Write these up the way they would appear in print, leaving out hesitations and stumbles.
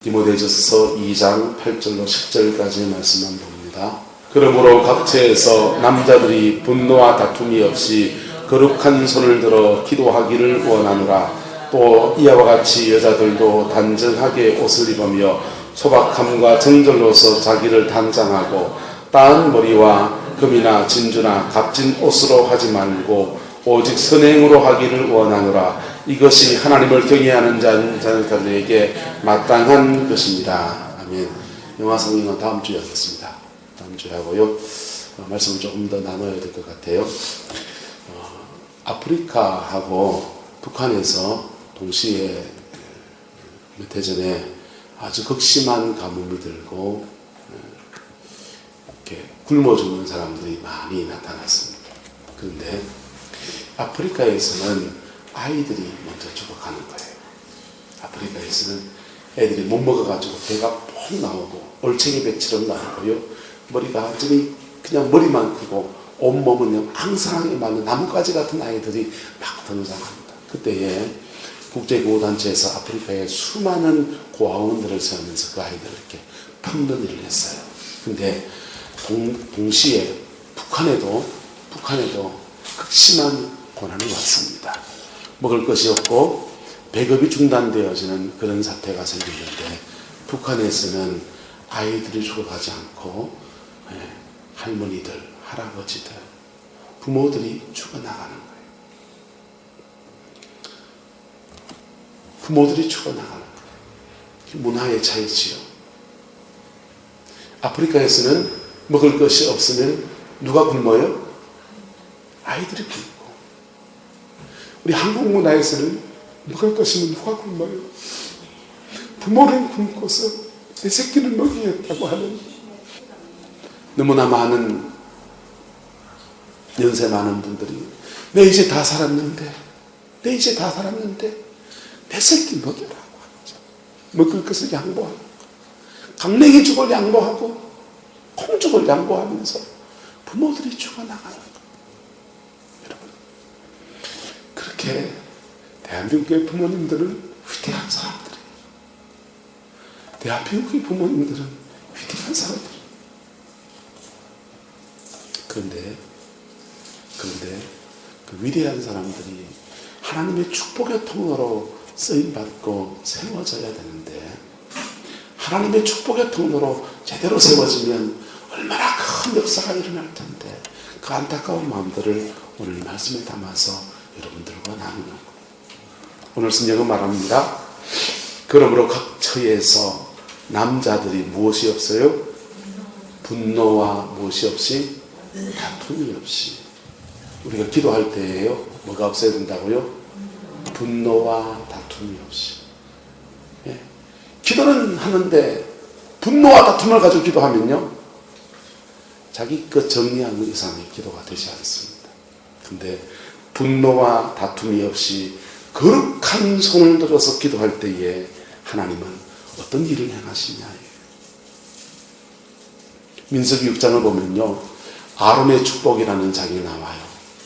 디모데전서 2장 8절로 10절까지의 말씀만 봅니다. 그러므로 각처에서 남자들이 분노와 다툼이 없이 거룩한 손을 들어 기도하기를 원하노라. 또 이와 같이 여자들도 단정하게 옷을 입으며 소박함과 정절로서 자기를 단장하고 따은 머리와 금이나 진주나 값진 옷으로 하지 말고 오직 선행으로 하기를 원하노라. 이것이 하나님을 경외하는 자들에게 마땅한 것입니다. 아멘. 영화 성경은 다음 주에 하겠습니다. 다음 주에 하고요. 말씀을 조금 더 나눠야 될 것 같아요. 아프리카하고 북한에서 동시에 몇 해 전에 아주 극심한 가뭄이 들고 이렇게 굶어 죽는 사람들이 많이 나타났습니다. 그런데 아프리카에서는 아이들이 먼저 죽어가는 거예요. 아프리카에서는 애들이 못 먹어가지고 배가 폭 나오고 올챙이 배처럼 나오고요. 머리가 완전히 그냥 머리만 크고 온몸은 앙상하게 많은 나뭇가지 같은 아이들이 막 등장합니다. 그때에 국제구호단체에서 아프리카에 수많은 고아원들을 세우면서 그 아이들을 이렇게 품는 일을 했어요. 근데 동시에 북한에도 극심한 고난이 왔습니다. 먹을 것이 없고 배급이 중단되어지는 그런 사태가 생겼는데 북한에서는 아이들이 죽어가지 않고 할머니들, 할아버지들, 부모들이 죽어나가는 거예요. 부모들이 죽어나가는 거예요. 문화의 차이지요. 아프리카에서는 먹을 것이 없으면 누가 굶어요? 아이들이 굶고. 우리 한국 문화에서는 먹을 것이면 누가 굶어요? 부모는 굶고서 내 새끼를 먹이겠다고 하는 너무나 많은 연세 많은 분들이 내 이제 다 살았는데 내 새끼 먹이라고 하죠. 먹을 것을 양보하고 강냉이 죽을 양보하고 콩죽을 양보하면서 부모들이 죽어나가는 거예요. 여러분, 그렇게 대한민국의 부모님들은 위대한 사람들이에요. 대한민국의 부모님들은 위대한 사람들이에요. 그런데 그 위대한 사람들이 하나님의 축복의 통로로 쓰임받고 세워져야 되는데 하나님의 축복의 통로로 제대로 세워지면 얼마나 큰 역사가 일어날 텐데 그 안타까운 마음들을 오늘 말씀에 담아서 여러분들과 나누는 거예요. 오늘 성경은 말합니다. 그러므로 각 처에서 남자들이 무엇이 없어요? 분노와 무엇이 없이? 다툼이 없이. 우리가 기도할 때에요. 뭐가 없어야 된다고요? 분노와 다툼이 없이. 예. 기도는 하는데 분노와 다툼을 가지고 기도하면요. 자기 것 정리하는 이상의 기도가 되지 않습니다. 근데 분노와 다툼이 없이 거룩한 손을 들어서 기도할 때에 하나님은 어떤 일을 행하시냐. 민수기 6장을 보면요. 아론의 축복이라는 장이 나와요.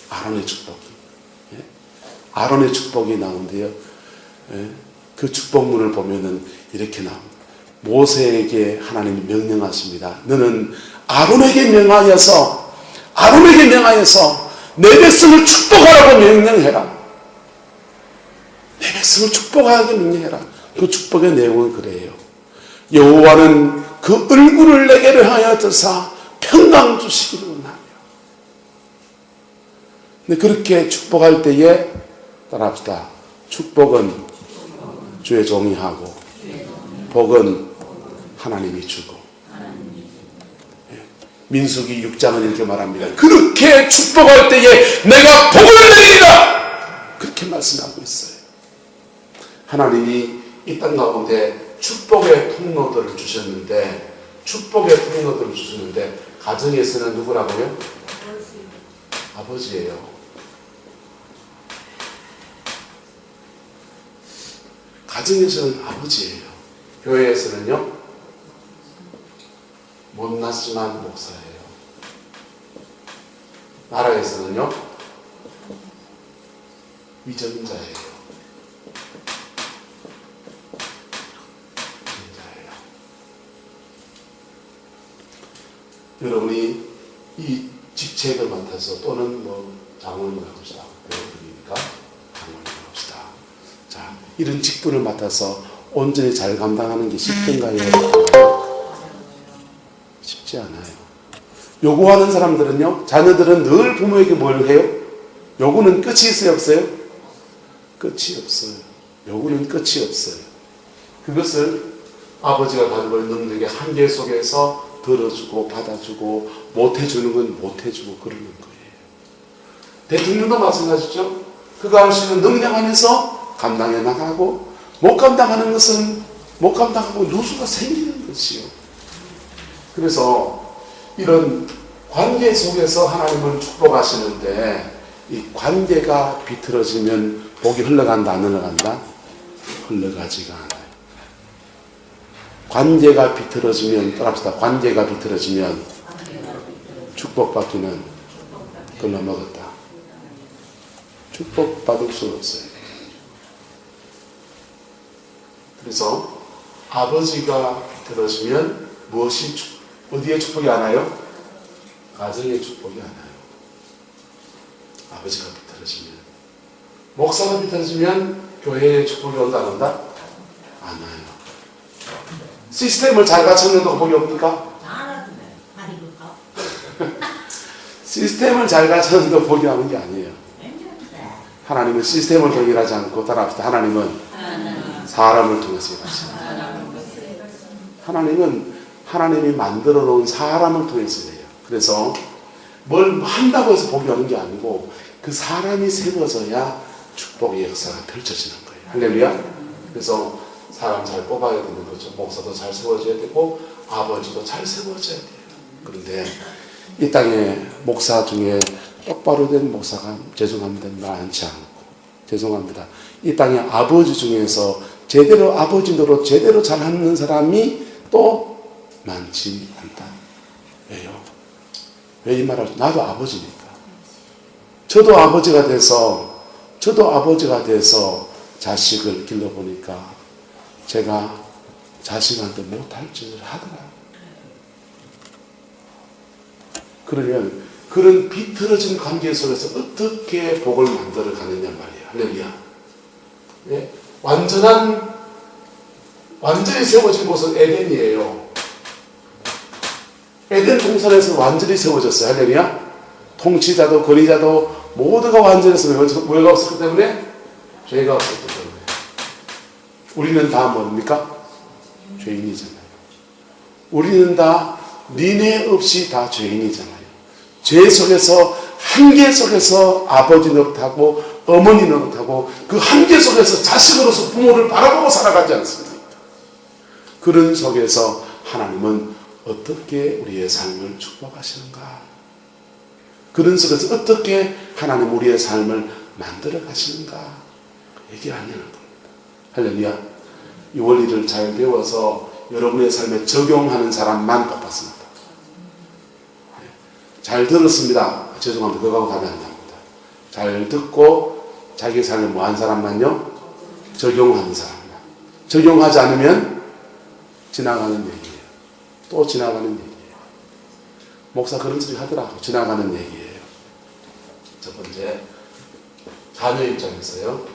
아론의 축복이. 예? 아론의 축복이 나오는데요. 예? 그 축복문을 보면은 이렇게 나옵니다. 모세에게 하나님이 명령하십니다. 너는 아론에게 명하여서 내 백성을 축복하라고 명령해라. 내 백성을 축복하게 명령해라. 그 축복의 내용은 그래요. 여호와는 그 얼굴을 내게로 하여 드사 평강 주시기를 원하며. 근데 그렇게 축복할 때에 따라합시다. 축복은 주의 종이 하고 복은 하나님이 주고. 민수기 6장은 이렇게 말합니다. 그렇게 축복할 때에 내가 복을 내리리라. 그렇게 말씀하고 있어요. 하나님이 이 땅 가운데 축복의 통로들을 주셨는데 가정에서는 누구라고요? 아버지예요. 가정에서는 아버지예요. 교회에서는요? 못났지만 목사예요. 나라에서는요? 위정자예요. 여러분이 이 직책을 맡아서 또는 뭐 장로님을 합시다. 배우들이니까 장로님을 합시다. 자, 이런 직분을 맡아서 온전히 잘 감당하는 게 쉽던가요? 쉽지 않아요. 요구하는 사람들은요, 자녀들은 늘 부모에게 뭘 해요? 요구는 끝이 있어요, 없어요? 끝이 없어요. 요구는 끝이 없어요. 그것을 아버지가 가지고 있는 능력의 한계 속에서 들어주고 받아주고 못해주는 건 못해주고 그러는 거예요. 대통령도 마찬가지죠. 그가 할 수 있는 능력 안에서 감당해 나가고 못 감당하는 것은 못 감당하고 누수가 생기는 것이요. 그래서 이런 관계 속에서 하나님을 축복하시는데 이 관계가 비틀어지면 복이 흘러간다 안 흘러간다? 흘러가지가 않아요. 관계가 비틀어지면 따라합시다. 관계가 비틀어지면 축복받기는 글러먹었다. 축복받을 수 없어요. 그래서 아버지가 비틀어지면 무엇이 어디에 축복이 안 와요? 가정에 축복이 안 와요. 아버지가 비틀어지면. 목사가 비틀어지면 교회에 축복이 온다 안 온다? 안 와요. 시스템을 잘 갖췄는데 복이 옵니까? 시스템을 잘 갖췄는데 복이 오는 게 아니에요. 하나님은 시스템을 통해 일하지 않고 따라합시다. 하나님은 사람을 통해서 일하십니다. 하나님은 하나님이 만들어 놓은 사람을 통해서 일해요. 그래서 뭘 한다고 해서 복이 오는 게 아니고 그 사람이 세워져야 축복의 역사가 펼쳐지는 거예요. 할렐루야. 그래서 사람 잘 뽑아야 되는 거죠. 목사도 잘 세워져야 되고 아버지도 잘 세워져야 돼요. 그런데 이 땅에 목사 중에 똑바로 된 목사가 죄송합니다. 많지 않고 죄송합니다. 이 땅에 아버지 중에서 제대로 아버지 노릇 제대로 잘하는 사람이 또 많지 않다. 왜요? 왜 이 말을 나도 아버지니까. 저도 아버지가 돼서 자식을 길러보니까 제가 자식한테 못할 짓을 하더라. 그러면 그런 비틀어진 관계 속에서 어떻게 복을 만들어 가느냐 말이야. 할렐루야. 예? 완전히 세워진 곳은 에덴이에요. 에덴 동산에서 완전히 세워졌어요. 할렐루야. 통치자도 권위자도 모두가 완전해서 뭐가 없었기 때문에? 죄가 없었기 때문에. 우리는 다 뭡니까? 죄인이잖아요. 우리는 다 니네 없이 다 죄인이잖아요. 죄 속에서 한계 속에서 아버지 노릇하고 어머니 노릇하고 그 한계 속에서 자식으로서 부모를 바라보고 살아가지 않습니까? 그런 속에서 하나님은 어떻게 우리의 삶을 축복하시는가? 그런 속에서 어떻게 하나님 우리의 삶을 만들어 가시는가? 얘기하는 겁니다. 할렐루야. 이 원리를 잘 배워서 여러분의 삶에 적용하는 사람만 뽑았습니다. 잘 들었습니다. 죄송합니다. 그거하고 가면 안 됩니다. 잘 듣고 자기 삶에 뭐 한 사람만요? 적용하는 사람만. 적용하지 않으면 지나가는 얘기예요. 또 지나가는 얘기예요. 목사 그런 소리 하더라고. 지나가는 얘기예요. 첫 번째, 자녀 입장에서요.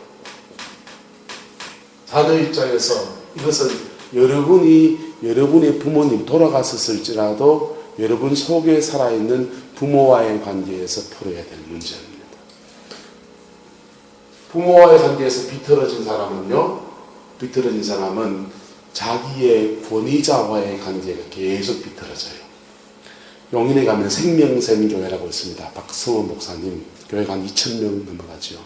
자녀 입장에서 이것은 여러분의 부모님 돌아갔었을지라도 여러분 속에 살아있는 부모와의 관계에서 풀어야 될 문제입니다. 부모와의 관계에서 비틀어진 사람은 자기의 권위자와의 관계가 계속 비틀어져요. 용인에 가면 생명샘교회라고 있습니다. 박성원 목사님, 교회가 한 2,000명 넘어가죠.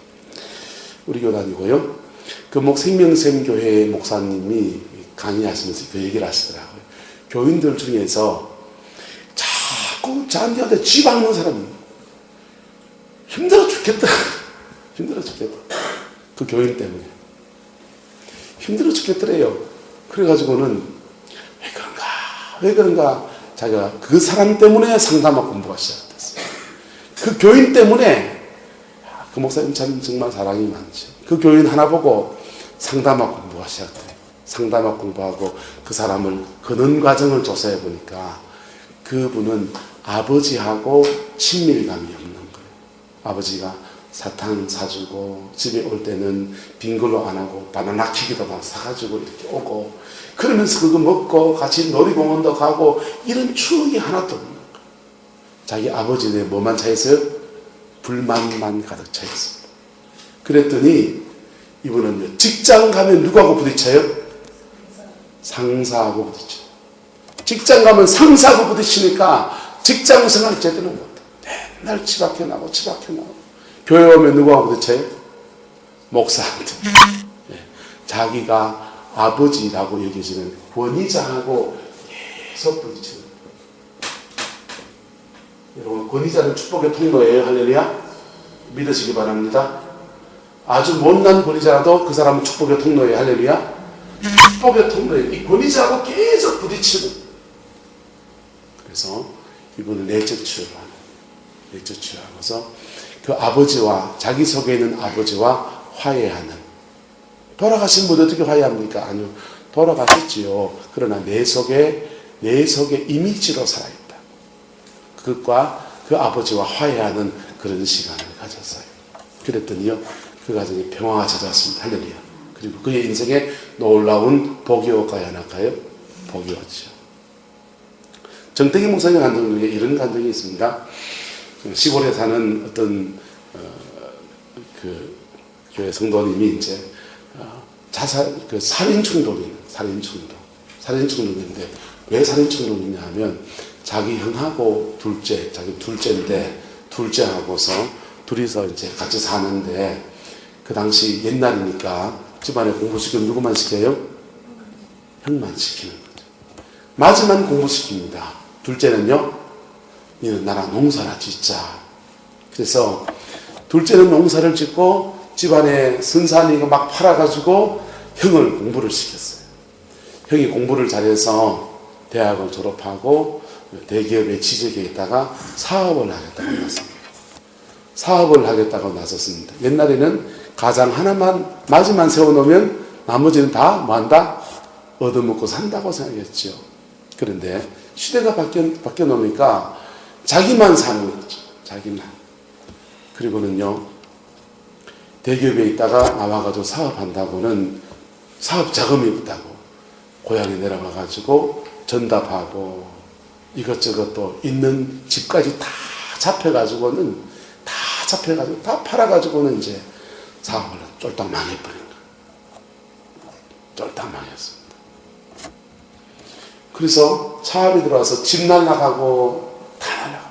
우리 교단이고요. 그 생명샘교회 목사님이 강의하시면서 그 얘기를 하시더라고요. 교인들 중에서 자꾸 자녀한테 쥐박는 사람이 힘들어 죽겠다. 힘들어 죽겠다. 그 교인 때문에. 힘들어 죽겠더래요. 그래가지고는 왜 그런가 자기가 그 사람 때문에 상담학 공부가 시작됐어요. 그 교인 때문에 그 목사님 참 정말 사랑이 많죠. 그 교인 하나 보고 상담학 공부가 시작돼요. 상담학 공부하고 그 사람을 거는 과정을 조사해 보니까 그분은 아버지하고 친밀감이 없는 거예요. 아버지가 사탕 사주고 집에 올 때는 빈 걸로 안 하고 바나나 킥이도 막 사가지고 이렇게 오고 그러면서 그거 먹고 같이 놀이공원도 가고 이런 추억이 하나도 없는 거예요. 자기 아버지네 뭐만 차 있어요? 불만만 가득 차 있습니다. 그랬더니 이분은 직장 가면 누구하고 부딪혀요? 상사하고 부딪혀요. 직장 가면 상사하고 부딪히니까 직장 생활 제대로 못해. 맨날 집 앞에 나고 집 앞에 나고. 교회 오면 누구하고 부딪혀요? 목사한테. 네. 자기가 아버지라고 여겨지는 권위자하고 계속 부딪히는 거예요. 여러분, 권위자는 축복의 통로예요. 할렐루야. 믿으시기 바랍니다. 아주 못난 권위자라도 그 사람은 축복의 통로예요. 할렐루야. 축복의 통로예요. 이 권위자하고 계속 부딪히는 거예요. 그래서 이분은 내적 치유를 하는 거예요. 내적 치유하고서 그 아버지와 자기 속에 있는 아버지와 화해하는. 돌아가신 분 어떻게 화해합니까? 아니요. 돌아가셨지요. 그러나 내 속에 이미지로 살아있다. 그것과 그 아버지와 화해하는 그런 시간을 가졌어요. 그랬더니요. 그 가정에 평화가 찾아왔습니다. 할렐루야. 그리고 그의 인생에 놀라운 복이 올까요? 안 올까요? 복이 왔죠. 정태기 목사님 감독 중에 이런 감정이 있습니다. 시골에 사는 어떤 그 교회 성도님이 이제 살인 충동인데 왜 살인 충동이냐 하면 자기 형하고 자기 둘째인데 둘째하고서 둘이서 이제 같이 사는데 그 당시 옛날이니까 집안에 공부시키면 누구만 시켜요? 형만 시키는 거죠. 맞으면 공부시킵니다. 둘째는요, 너는 나랑 농사나 짓자. 그래서 둘째는 농사를 짓고 집안에 선산이가 막 팔아가지고 형을 공부를 시켰어요. 형이 공부를 잘해서 대학을 졸업하고 대기업에 취직해 있다가 사업을 하겠다고 나섰습니다. 옛날에는 가장 하나만 맞이만 세워놓으면 나머지는 다 뭐한다? 얻어먹고 산다고 생각했죠. 그런데 시대가 바뀌어 놓으니까 자기만 사는 거죠. 자기만. 그리고는요, 대기업에 있다가 나와가지고 사업한다고는 사업 자금이 없다고 고향에 내려가가지고 전답하고 이것저것 또 있는 집까지 다 잡혀가지고 다 팔아가지고는 이제 사업을 쫄딱 망해버린 거예요. 쫄딱 망했습니다. 그래서 사업이 들어와서 집 날라가고 다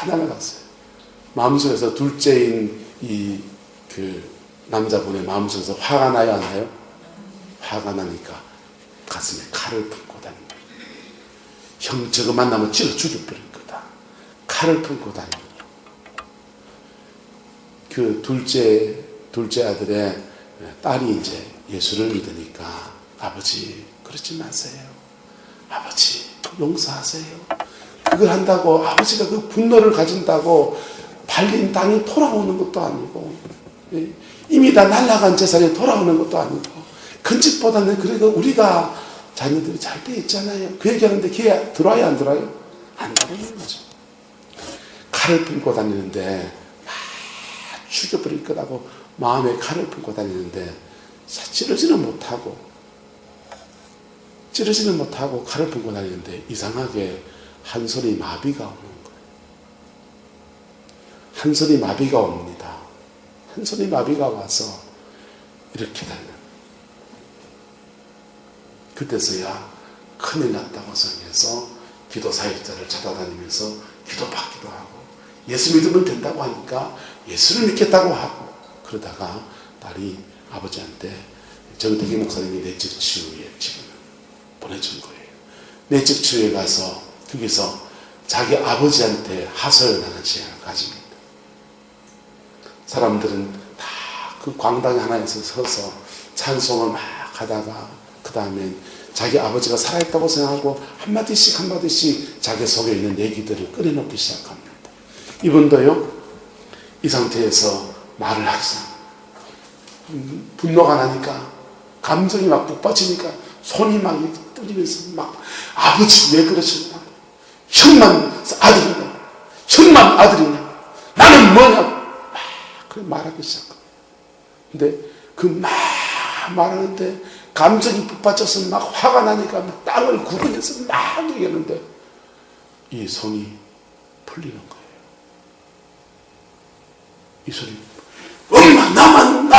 날라갔어요. 마음속에서 둘째인 그 남자분의 마음속에서 화가 나요, 안 나요? 화가 나니까 가슴에 칼을 품고 다닙니다. 형 저거 만나면 찔러 죽여버릴 거다. 칼을 품고 다닙니다. 그 둘째 아들의 딸이 이제 예수를 믿으니까 아버지 그러지 마세요. 아버지 용서하세요. 그걸 한다고 아버지가 그 분노를 가진다고 팔린 땅이 돌아오는 것도 아니고 이미 다 날아간 재산이 돌아오는 것도 아니고 큰 집보다는 그래도 우리가 자녀들이 잘 돼 있잖아요. 그 얘기하는데 걔 들어와요 안 들어와요? 안 들어오는 거죠. 칼을 품고 다니는데 죽여버릴 거라고 마음에 칼을 품고 다니는데 찌르지는 못하고 칼을 품고 다니는데 이상하게 한 손이 마비가 오는 거예요. 한 손이 마비가 옵니다. 한 손이 마비가 와서 이렇게 다녀요. 그때서야 큰일 났다고 생각해서 기도 사역자를 찾아다니면서 기도받기도 하고 예수 믿으면 된다고 하니까 예수를 믿겠다고 하고 그러다가 딸이 아버지한테 정태기 목사님이 내적 치유에 지금 보내준 거예요. 내적 치유에 가서 거기서 자기 아버지한테 하소연하는 시간을 가집니다. 사람들은 다 그 광당 하나에서 서서 찬송을 막 하다가 그 다음엔 자기 아버지가 살아있다고 생각하고 한마디씩 자기 속에 있는 얘기들을 꺼내놓기 시작합니다. 이분도요, 이 상태에서 말을 하지 않아요. 분노가 나니까, 감정이 막 북받치니까 손이 막 떨리면서 막 아버지 왜 그러셨나? 천만 아들이냐, 천만 아들이냐, 나는 뭐냐, 막 그래 말하기 시작합니다. 근데 그 막 말하는데 감정이 북받쳐서 막 화가 나니까 막 땅을 구르면서 막 얘기하는데 이 손이 풀리는 거예요. 이 손이 엄마 나만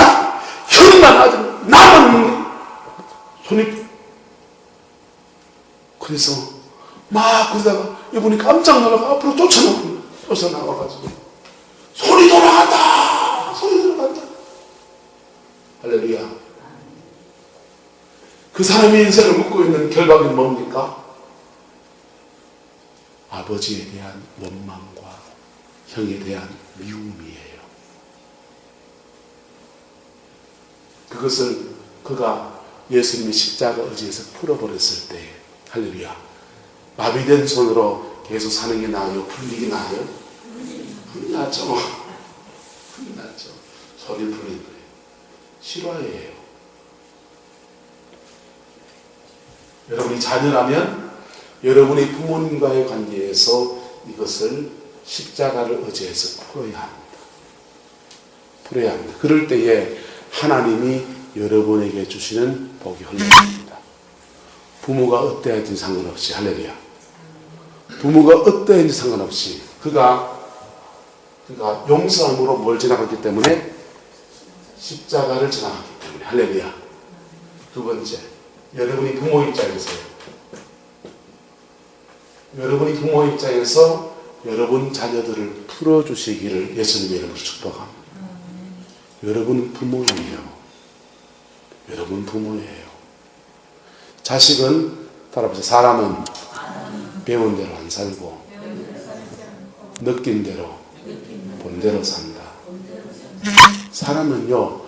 현만 아들 나만 손이 그래서 막 그러다가 이분이 깜짝 놀라고 앞으로 쫓아나와가지고 손이 돌아간다, 손이 돌아간다. 할렐루야. 그 사람의 인생을 묻고 있는 결박은 뭡니까? 아버지에 대한 원망과 형에 대한 미움이에요. 그것을 그가 예수님의 십자가 의지에서 풀어버렸을 때, 할렐루야, 마비된 손으로 계속 사는 게 나아요? 풀리기 나아요? 풀리 나죠. 풀리 나죠. 손이 풀린 거예요. 실화예요. 여러분이 자녀라면 여러분의 부모님과의 관계에서 이것을 십자가를 의지해서 풀어야 합니다. 풀어야 합니다. 그럴 때에 하나님이 여러분에게 주시는 복이 흘러갑니다. 부모가 어떠한지 상관없이, 할렐루야. 부모가 어떠한지 상관없이 그가 용서함으로 뭘 지나갔기 때문에 십자가를 지나갔기 때문에, 할렐루야. 두 번째, 여러분이 부모 입장에서요. 여러분이 부모 입장에서 여러분 자녀들을 풀어주시기를 예수님의 이름으로 축복합니다. 여러분은 부모예요. 여러분 부모예요. 자식은 따라보세요. 사람은 배운 대로 안 살고 느낀 대로 본 대로 산다. 사람은요,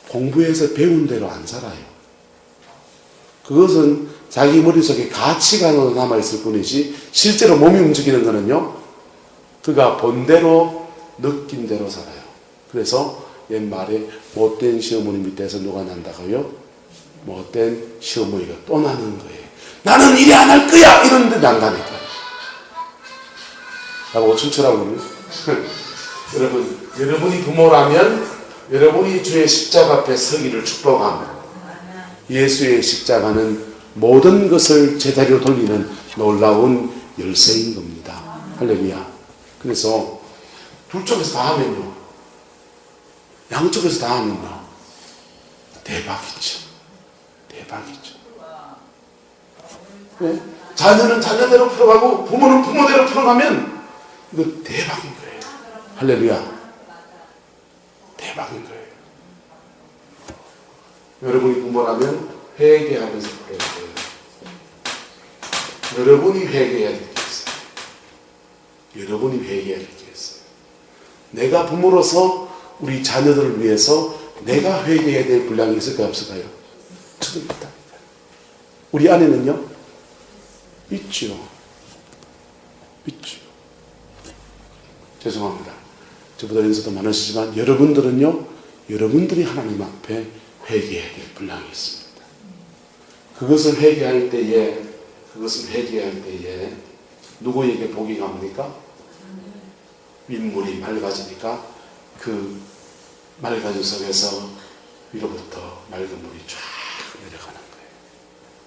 공부해서 배운 대로 안 살아요. 그것은 자기 머릿속에 가치관으로 남아있을 뿐이지 실제로 몸이 움직이는 거는요, 그가 본 대로 느낀 대로 살아요. 그래서 옛말에 못된 시어머니 밑에서 누가 난다고요? 못된 시어머니가 또 나는 거예요. 나는 이래 안 할 거야! 이런데 난다니까요. 나보고 춤추라고 여러분, 여러분이 부모라면 여러분이 주의 십자가 앞에 서기를 축복합니다. 예수의 십자가는 모든 것을 제자리로 돌리는 놀라운 열쇠인 겁니다. 할렐루야. 그래서 둘 쪽에서 다 하면요, 양쪽에서 다 하면요, 대박이죠. 대박이죠. 네? 자녀는 자녀대로 풀어가고 부모는 부모대로 풀어가면 이거 대박인 거예요. 할렐루야. 대박인 거예요. 여러분이 부모라면 회개하면서 풀어야 돼요. 여러분이 회개해야 될 게 있어요. 여러분이 회개해야 될 게 있어요. 내가 부모로서 우리 자녀들을 위해서 내가 회개해야 될 분량이 있을까요, 없을까요? 저도 있다. 우리 안에는요, 있죠. 있죠. 죄송합니다. 저보다 연세도 많으시지만 여러분들은요, 여러분들이 하나님 앞에 회개해야 될 분량이 있습니다. 그것을 회개할 때에 누구에게 복이 갑니까? 윗물이 맑아지니까 그 맑아진 속에서 위로부터 맑은 물이 쫙 내려가는 거예요.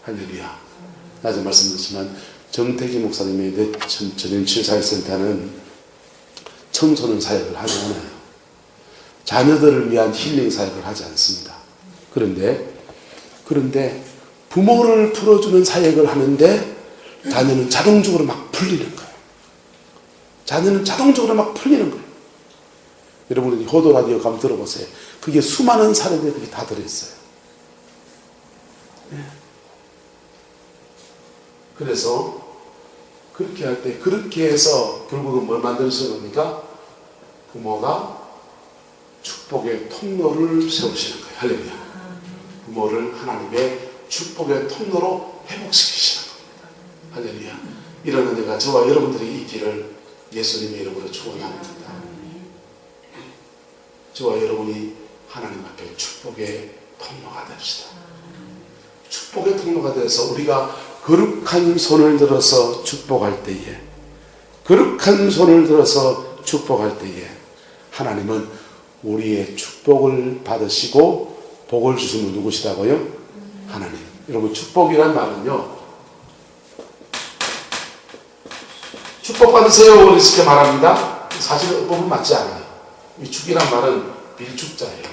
할렐루야. 낮에 말씀드렸지만 정태기 목사님의 전인 치유사역센터는 청소년 사역을 하지 않아요. 자녀들을 위한 힐링 사역을 하지 않습니다. 그런데 부모를 풀어주는 사역을 하는데 자녀는 자동적으로 막 풀리는 거예요. 자녀는 자동적으로 막 풀리는 거예요. 여러분이 호도 라디오 한번 들어보세요. 그게 수많은 사례들이 그게 다 들어있어요. 네. 그래서 그렇게 할 때, 그렇게 해서 결국은 뭘 만드시는 겁니까? 부모가 축복의 통로를 세우시는 거예요. 할렐루야. 부모를 하나님의 축복의 통로로 회복시키시는 겁니다. 할렐루야. 이런 은혜가 저와 여러분들이 있기를 예수님의 이름으로 축원합니다. 저와 여러분이 하나님 앞에 축복의 통로가 됩시다. 축복의 통로가 돼서 우리가 거룩한 손을 들어서 축복할 때에 거룩한 손을 들어서 축복할 때에 하나님은 우리의 축복을 받으시고 복을 주시는 누구시다고요? 하나님. 여러분, 축복이란 말은요, 축복 받으세요 이렇게 말합니다. 사실은 어법은 맞지 않아요. 이 축이란 말은 빌축자예요.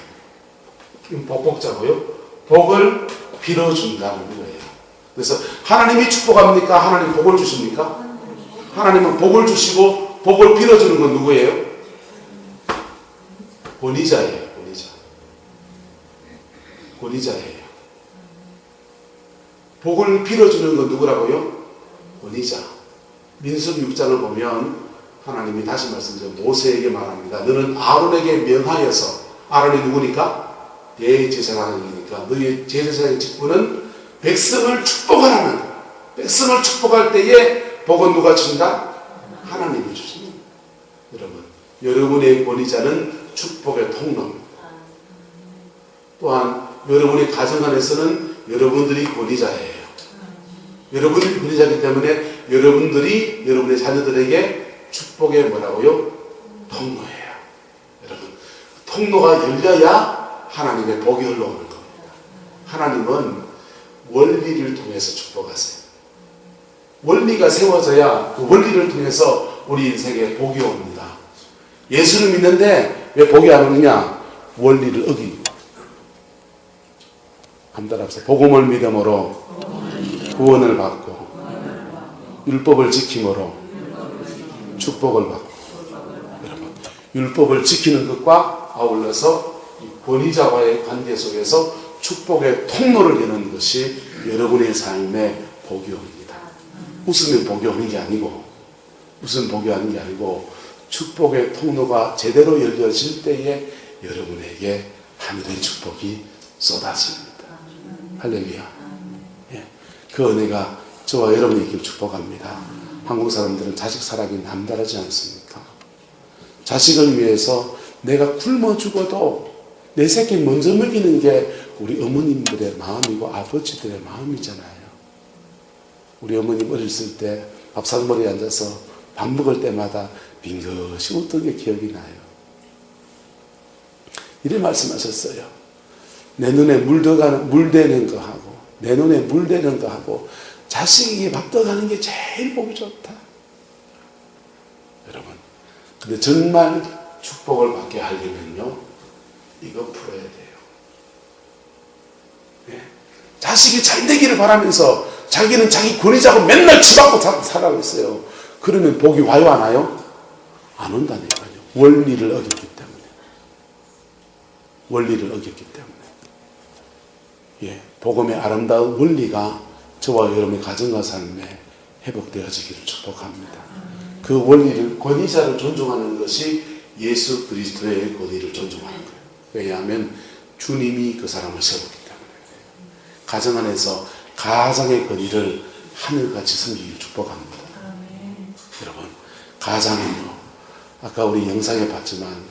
복복자고요. 복을 빌어준다는 거예요. 그래서 하나님이 축복합니까? 하나님 복을 주십니까? 하나님은 복을 주시고 복을 빌어주는 건 누구예요? 권위자예요. 권위자예요. 복을 빌어주는 건 누구라고요? 권위자. 민수기 6장을 보면 하나님이 다시 말씀드려 모세에게 말합니다. 너는 아론에게 명하여서, 아론이 누구니까? 대제사장이니까 너희 제사장의 직분은 백성을 축복하라는, 백성을 축복할 때에 복은 누가 주신다? 하나님이 주십니다. 여러분, 여러분의 권위자는 축복의 통로입니다. 또한 여러분의 가정 안에서는 여러분들이 권위자예요. 여러분이 권위자이기 때문에 여러분들이 여러분의 자녀들에게 축복의 뭐라고요? 통로예요. 여러분, 통로가 열려야 하나님의 복이 흘러오는 겁니다. 하나님은 원리를 통해서 축복하세요. 원리가 세워져야 그 원리를 통해서 우리 인생에 복이 옵니다. 예수를 믿는데 왜 복이 안 오느냐? 원리를 어기고. 감탄합시다. 복음을 믿음으로 구원을 받고 율법을 지킴으로 축복을 받고. 여러분, 율법을 지키는 것과 아울러서 권위자와의 관계 속에서 축복의 통로를 여는 것이 여러분의 삶의 복이 옵니다. 웃으면 복이 오는 게 아니고, 웃으면 복이 오는 게 아니고, 축복의 통로가 제대로 열려질 때에 여러분에게 하늘의 축복이 쏟아집니다. 할렐루야. 예. 그 은혜가 저와 여러분에게 축복합니다. 한국 사람들은 자식 사랑이 남다르지 않습니까? 자식을 위해서 내가 굶어 죽어도 내 새끼 먼저 먹이는 게 우리 어머님들의 마음이고 아버지들의 마음이잖아요. 우리 어머님 어렸을 때 밥상머리에 앉아서 밥 먹을 때마다 빙긋이 웃던 게 기억이 나요. 이래 말씀하셨어요. 내 눈에 물대는 거 하고, 내 눈에 물대는 거 하고, 자식에게 밥 떠가는 게 제일 보기 좋다. 여러분, 근데 정말 축복을 받게 하려면요, 이거 풀어야 돼요. 네? 자식이 잘 되기를 바라면서 자기는 자기 권위자고 맨날 치받고 살아가고 있어요. 그러면 복이 와요, 안 와요? 안 온다니까요. 원리를 어겼기 때문에. 원리를 어겼기 때문에. 예, 복음의 아름다운 원리가 저와 여러분의 가정과 삶에 회복되어지기를 축복합니다. 그 원리를, 권위자를 존중하는 것이 예수 그리스도의 권위를 존중하는 거예요. 왜냐하면 주님이 그 사람을 세웠기 때문에. 가정 안에서 가장의 권위를 하늘같이 섬기기를 축복합니다. 여러분, 가장은요, 아까 우리 영상에 봤지만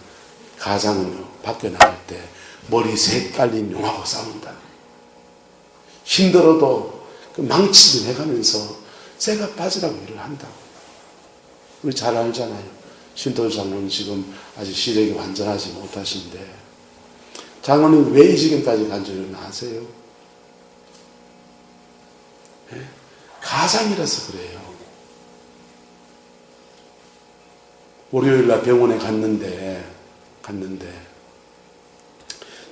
가장은요, 밖에 나갈 때 머리 셋 깔린 용하고 싸운다. 힘들어도 그 망치를 해가면서 쇠가 빠지라고 일을 한다고. 우리 잘 알잖아요. 신도주 장로는 지금 아직 시력이 완전하지 못하신데, 장로는 왜 이 지경까지 간 줄은 아세요? 네? 가장이라서 그래요. 월요일날 병원에 갔는데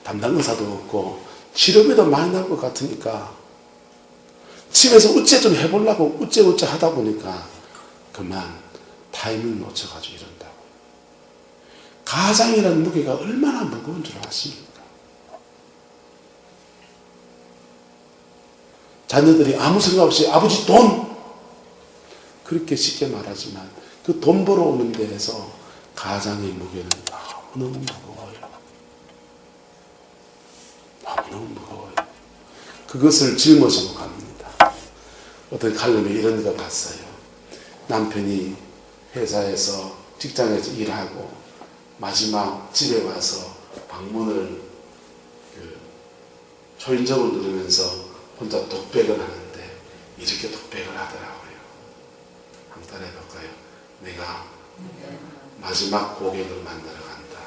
담당 의사도 없고 치료비도 많이 나올 것 같으니까 집에서 우째 좀 해보려고 우째 하다 보니까 그만 타이밍 놓쳐가지고 이런다고. 가장이라는 무게가 얼마나 무거운 줄 아십니까? 자녀들이 아무 생각 없이 아버지 돈! 그렇게 쉽게 말하지만 그 돈 벌어오는 데에서 가장의 무게는 너무너무 무거워요. 너무너무 무거워요. 그것을 짊어지고 갑니다. 어떤 칼럼에 이런 거 봤어요. 남편이 회사에서 직장에서 일하고 마지막 집에 와서 방문을 초인종을 누르면서 혼자 독백을 하는데 이렇게 독백을 하더라고요. 한번 따라해볼까요? 내가 마지막 고객을 만나러 간다.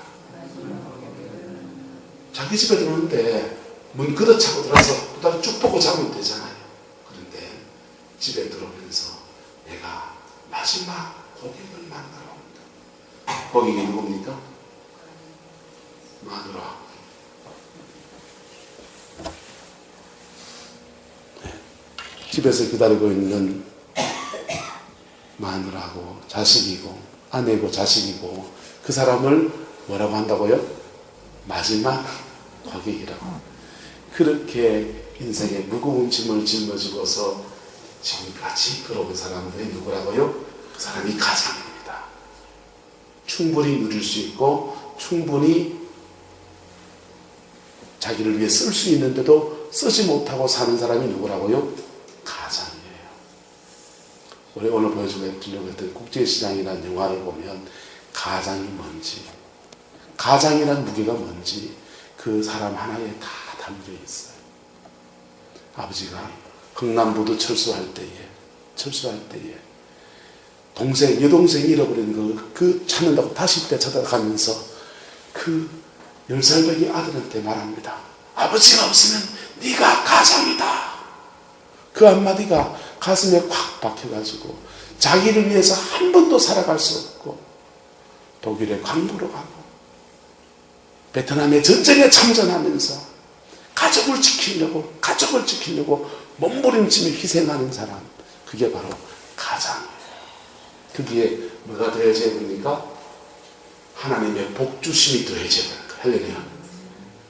자기 집에 들어오는데 문 걷어차고 들어와서 그다음에 쭉 보고 자면 되잖아요. 그런데 집에 들어오면서 내가 마지막 고객을 만나러 온다. 고객이 누굽니까? 마누라. 네. 집에서 기다리고 있는 마누라고 자식이고 아내고 자식이고 그 사람을 뭐라고 한다고요? 마지막 고객이라고. 그렇게 인생의 무거운 짐을 짊어지고서 지금까지 걸어온 사람들이 누구라고요? 그 사람이 가장입니다. 충분히 누릴 수 있고 충분히 자기를 위해 쓸 수 있는데도 쓰지 못하고 사는 사람이 누구라고요? 가장이에요. 우리 오늘 보여주려고 했던 국제시장이라는 영화를 보면 가장이 뭔지, 가장이라는 무게가 뭔지 그 사람 하나에 다 담겨 있어요. 아버지가 흥남부두 철수할 때에 여동생이 잃어버린 그 찾는다고 다시 때 찾아가면서 그 10살배기 아들한테 말합니다. 아버지가 없으면 네가 가장이다. 그 한마디가 가슴에 콱 박혀가지고 자기를 위해서 한 번도 살아갈 수 없고 독일에 광부로 가고 베트남의 전쟁에 참전하면서 가족을 지키려고 몸부림치며 희생하는 사람, 그게 바로 가장이에요. 거기에 뭐가 더해져야 됩니까? 하나님의 복주심이 더해져야 되는 거예요. 할렐루야.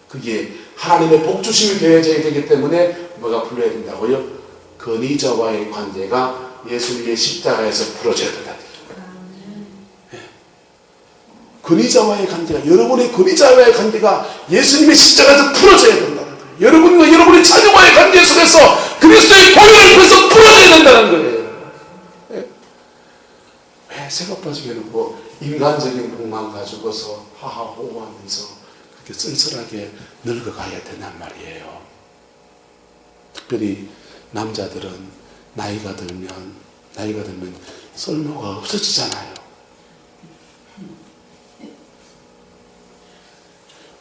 거기에 하나님의 복주심이 더해져야 되기 때문에 뭐가 풀려야 된다고요? 건의자와의 관계가 예수님의 십자가에서 풀어져야 된다. 건의자와의 관계가, 여러분의 건의자와의 관계가 예수님의 십자가에서 풀어져야 된다는 거예요. 여러분과 여러분의 자녀와의 관계 속에서 그리스도의 보혈을 통해서 풀어져야 된다는 거예요. 왜 새가 빠지게 해놓고 인간적인 복만 가지고서 하하호호 하면서 그렇게 쓸쓸하게 늙어가야 되냔 말이에요. 특별히 남자들은 나이가 들면 썰모가 없어지잖아요.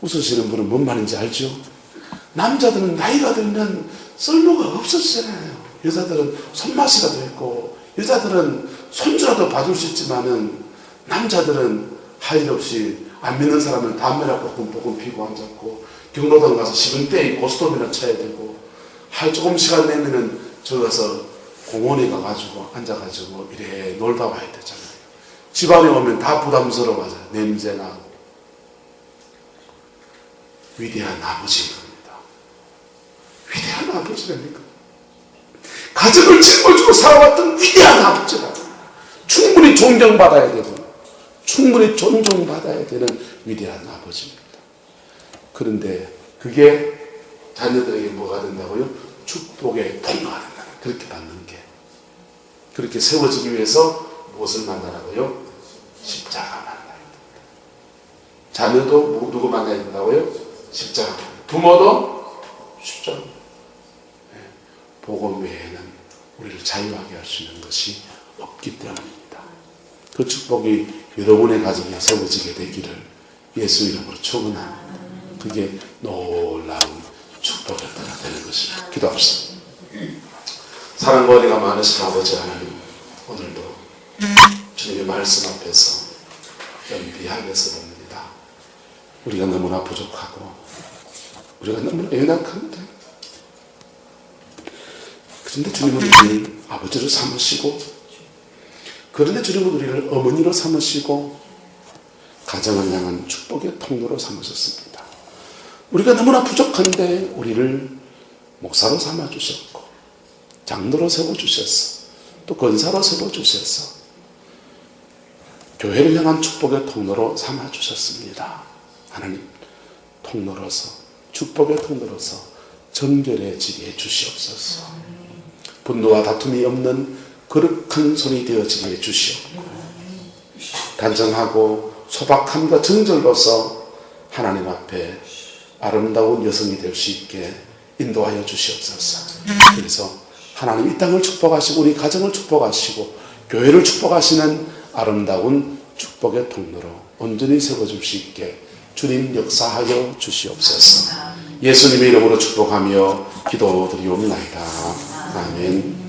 웃으시는 분은 뭔 말인지 알죠? 남자들은 나이가 들면 썰모가 없어지잖아요. 여자들은 손맛이라도 있고 여자들은 손주라도 봐줄 수 있지만은 남자들은 할 일 없이 안 믿는 사람은 담배나 볶음 피고 앉았고 경로당 가서 시근대에 고스톱이나 쳐야 되고 할 조금 시간 내면은 저기 가서 공원에 가가지고 앉아가지고 이래 놀다 와야 되잖아요. 집안에 오면 다 부담스러워져요. 냄새나고. 위대한 아버지인 겁니다. 위대한 아버지라니까. 가족을 짊어지고 살아왔던 위대한 아버지라고. 충분히 존경받아야 되고 충분히 존중받아야 되는 위대한 아버지입니다. 그런데 그게 자녀들에게 뭐가 된다고요? 축복의 통로가 된다. 그렇게 받는 게. 그렇게 세워지기 위해서 무엇을 만나라고요? 십자가 만나야 된다. 자녀도 누구 만나야 된다고요? 십자가. 부모도 십자가. 복음 외에는 우리를 자유하게 할 수 있는 것이 없기 때문입니다. 그 축복이 여러분의 가정에 세워지게 되기를 예수 이름으로 축원합니다. 그게 놀라운 축복이 되는 것입니다. 기도합시다. 사랑과 은혜가 많으신 아버지 하나님, 오늘도 주님의 말씀 앞에서 연비하게 서봅니다. 우리가 너무나 부족하고 우리가 너무나 연약한데, 그런데 주님은 우리를 아버지로 삼으시고, 그런데 주님은 우리를 어머니로 삼으시고 가정을 향한 축복의 통로로 삼으셨습니다. 우리가 너무나 부족한데 우리를 목사로 삼아주셨고 장로로 세워주셨어. 또 권사로 세워주셔서 교회를 향한 축복의 통로로 삼아주셨습니다. 하나님, 통로로서, 축복의 통로로서 정결해지게 해주시옵소서. 분노와 다툼이 없는 거룩한 손이 되어지게 해주시옵고, 단정하고 소박함과 정절로서 하나님 앞에 아름다운 여성이 될 수 있게 인도하여 주시옵소서. 그래서 하나님 이 땅을 축복하시고 우리 가정을 축복하시고 교회를 축복하시는 아름다운 축복의 통로로 온전히 세워줄 수 있게 주님 역사하여 주시옵소서. 예수님의 이름으로 축복하며 기도드리옵나이다. 아멘.